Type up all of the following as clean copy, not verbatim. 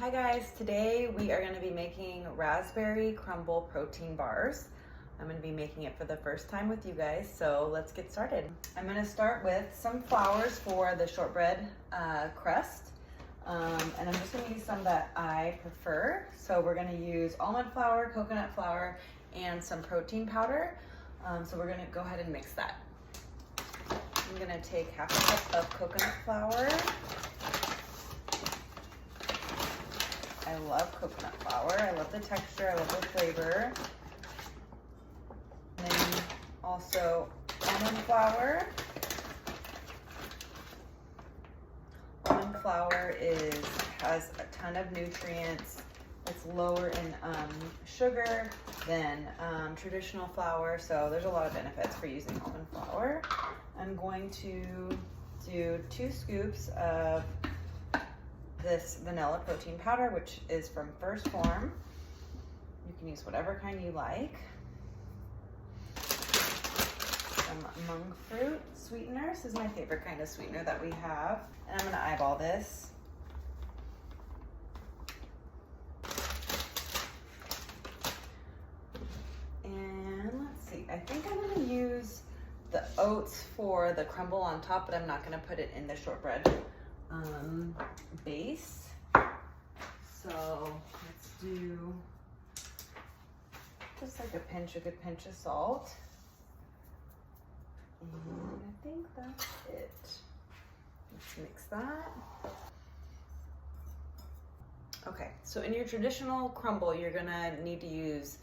Hi guys, today we are going to be making raspberry crumble protein bars. I'm going to be making it for the first time with you guys, so let's get started. I'm going to start with some flours for the shortbread crust, and I'm just going to use some that I prefer. So we're going to use almond flour, coconut flour, and some protein powder. So we're going to go ahead and mix that. I'm going to take half a cup of coconut flour. I love coconut flour. I love the texture. I love the flavor. And then also almond flour. Almond flour has a ton of nutrients. It's lower in sugar than traditional flour, so there's a lot of benefits for using almond flour. I'm going to do 2 scoops of this vanilla protein powder, which is from First Form. You can use whatever kind you like. Some monk fruit sweetener. This is my favorite kind of sweetener that we have. And I'm gonna eyeball this. And let's see, I think I'm gonna use the oats for the crumble on top, but I'm not gonna put it in the shortbread base. So let's do just like a good pinch of salt. And I think that's it. Let's mix that. Okay, so in your traditional crumble, you're gonna need to use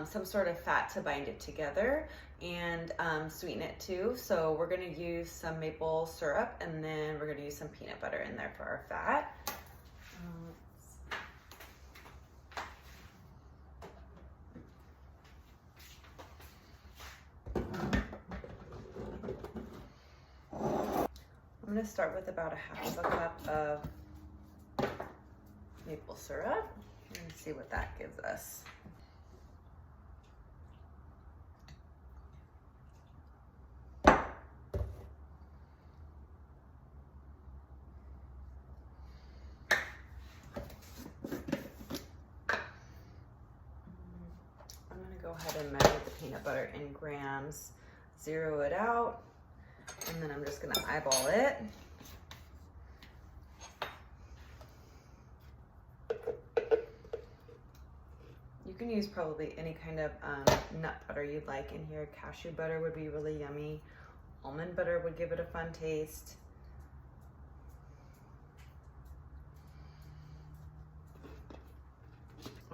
some sort of fat to bind it together and sweeten it too. So we're gonna use some maple syrup, and then we're gonna use some peanut butter in there for our fat. I'm gonna start with about half a cup of maple syrup and see what that gives us. Go ahead and measure the peanut butter in grams, zero it out, and then I'm just going to eyeball it. You can use probably any kind of nut butter you'd like in here. Cashew butter would be really yummy. Almond butter would give it a fun taste.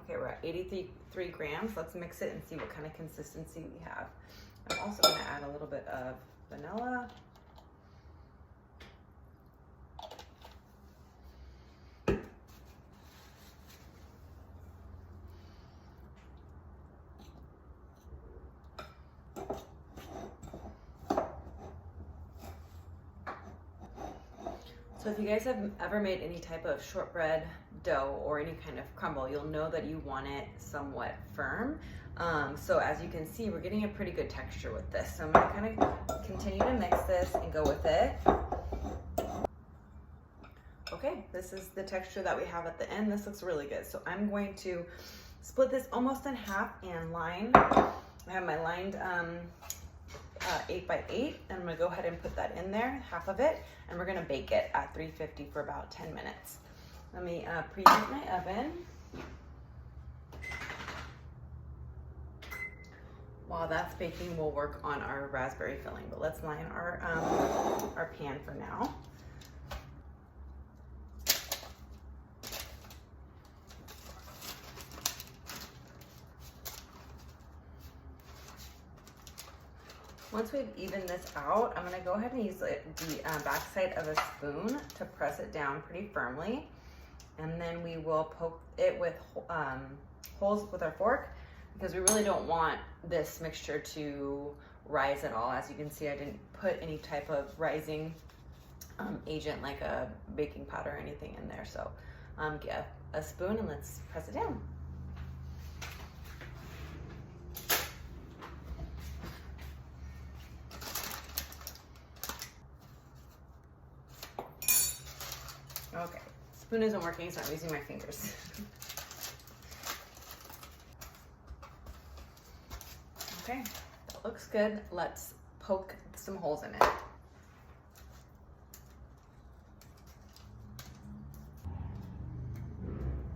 Okay, we're at 83 grams. Let's mix it and see what kind of consistency we have. I'm also going to add a little bit of vanilla. So if you guys have ever made any type of shortbread dough or any kind of crumble, you'll know that you want it somewhat firm. So as you can see, we're getting a pretty good texture with this. So I'm gonna kind of continue to mix this and go with it. Okay, this is the texture that we have at the end. This looks really good. So I'm going to split this almost in half and line. I have my lined 8x8, and I'm gonna go ahead and put that in there, half of it, and we're gonna bake it at 350 for about 10 minutes. Let me preheat my oven. While that's baking, we'll work on our raspberry filling, but let's line our pan for now. Once we've evened this out, I'm gonna go ahead and use the backside of a spoon to press it down pretty firmly. And then we will poke it with holes with our fork, because we really don't want this mixture to rise at all. As you can see, I didn't put any type of rising agent like a baking powder or anything in there. So get a spoon and let's press it down. Spoon isn't working, so I'm using my fingers. Okay, that looks good. Let's poke some holes in it.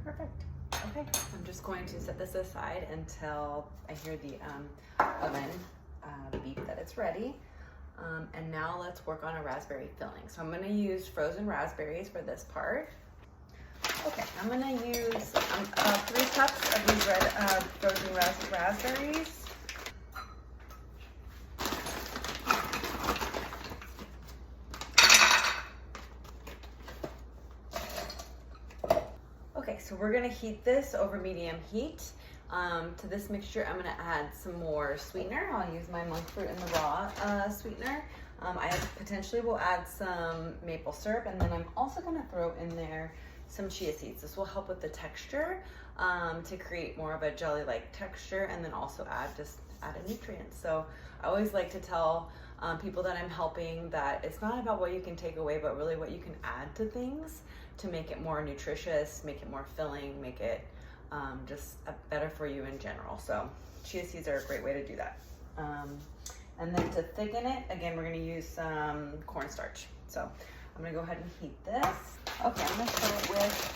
Perfect. Okay, I'm just going to set this aside until I hear the oven beep that it's ready. And now let's work on a raspberry filling. So I'm gonna use frozen raspberries for this part. Okay, I'm gonna use 3 cups of these red frozen raspberries. Okay, so we're gonna heat this over medium heat. To this mixture, I'm gonna add some more sweetener. I'll use my monk fruit in the raw sweetener. I potentially will add some maple syrup, and then I'm also gonna throw in there some chia seeds. This will help with the texture to create more of a jelly-like texture, and then also add a nutrient. So I always like to tell people that I'm helping that it's not about what you can take away, but really what you can add to things to make it more nutritious, make it more filling, make it just better for you in general. So chia seeds are a great way to do that. And then to thicken it, again, we're gonna use some cornstarch. So I'm gonna go ahead and heat this. Okay, I'm gonna start with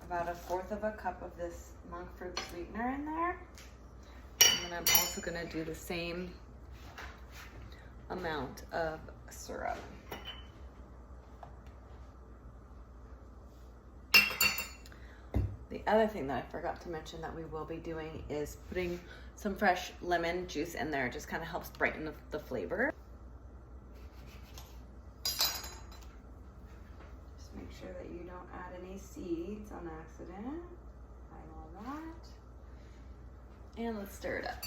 about 1/4 cup of this monk fruit sweetener in there. And then I'm also gonna do the same amount of syrup. The other thing that I forgot to mention that we will be doing is putting some fresh lemon juice in there. It just kind of helps brighten the flavor. Just make sure that you don't add any seeds on accident. Hide all that. And let's stir it up.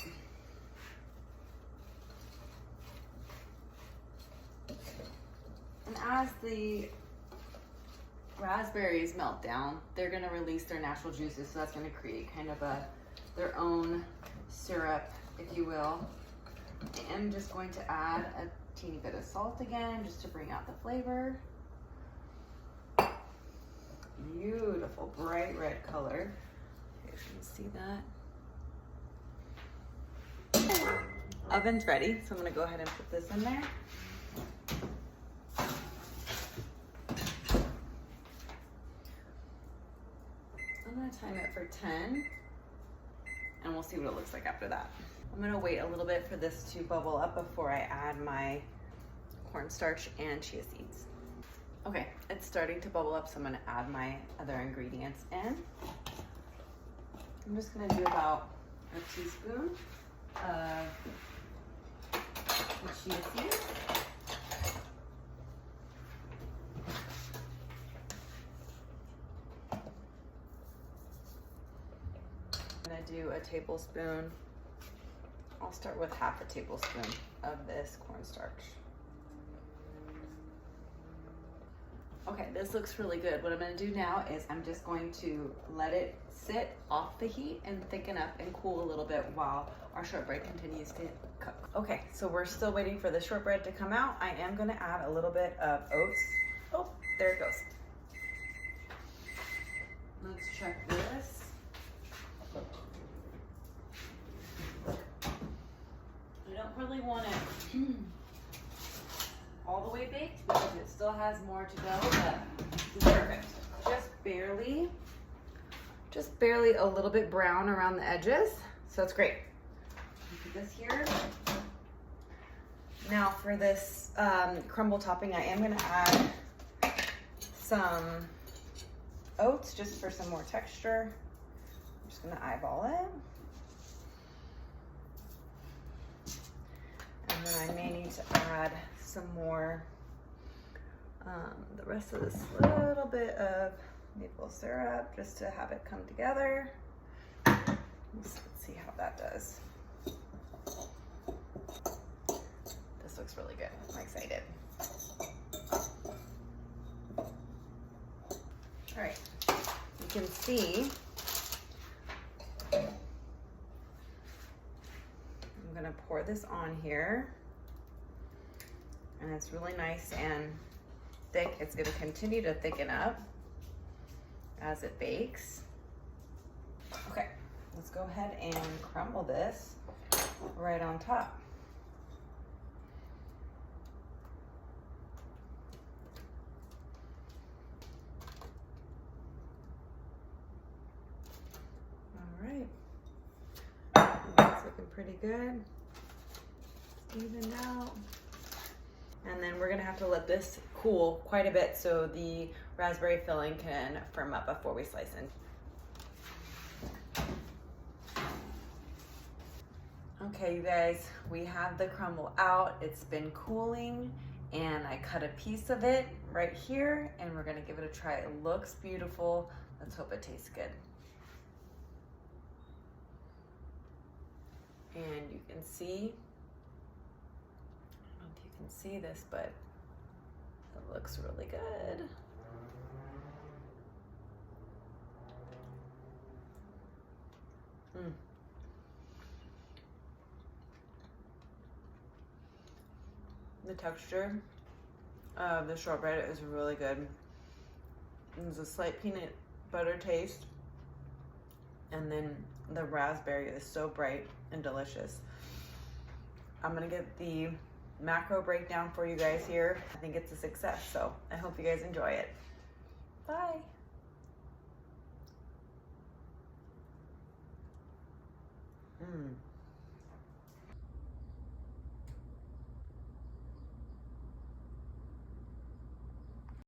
And as the raspberries melt down, they're gonna release their natural juices, so that's gonna create kind of their own syrup, if you will. I'm just going to add a teeny bit of salt again, just to bring out the flavor. Beautiful, bright red color. Okay, so you can see that. Oven's ready, so I'm gonna go ahead and put this in there. I'm gonna time it for 10, and we'll see what it looks like after that. I'm gonna wait a little bit for this to bubble up before I add my cornstarch and chia seeds. Okay, it's starting to bubble up, so I'm gonna add my other ingredients in. I'm just gonna do about a teaspoon of the chia seeds. I'm gonna do a tablespoon. I'll start with 1/2 tablespoon of this cornstarch. Okay, this looks really good. What I'm gonna do now is I'm just going to let it sit off the heat and thicken up and cool a little bit while our shortbread continues to cook. Okay, so we're still waiting for the shortbread to come out. I am gonna add a little bit of oats. Oh, there it goes. Let's check this. I don't really want it all the way baked because it still has more to go, but it's perfect. Just barely a little bit brown around the edges, so it's great. Put this here. Now for this crumble topping, I am gonna add some oats just for some more texture. I'm just gonna eyeball it. And then I may need to add some more, the rest of this little bit of maple syrup just to have it come together. Let's see how that does. This looks really good. I'm excited. All right, you can see I'm gonna pour this on here, and it's really nice and thick. It's gonna continue to thicken up as it bakes. Okay, let's go ahead and crumble this right on top. All right, that's looking pretty good. Even out. And then we're gonna have to let this cool quite a bit so the raspberry filling can firm up before we slice in. Okay, you guys, we have the crumble out. It's been cooling and I cut a piece of it right here and we're gonna give it a try. It looks beautiful. Let's hope it tastes good. And you can see, I don't know if you can see this, but it looks really good. The texture of the shortbread is really good. There's a slight peanut butter taste, and then the raspberry is so bright and delicious. I'm gonna get the macro breakdown for you guys here. I think it's a success, so I hope you guys enjoy it. Bye.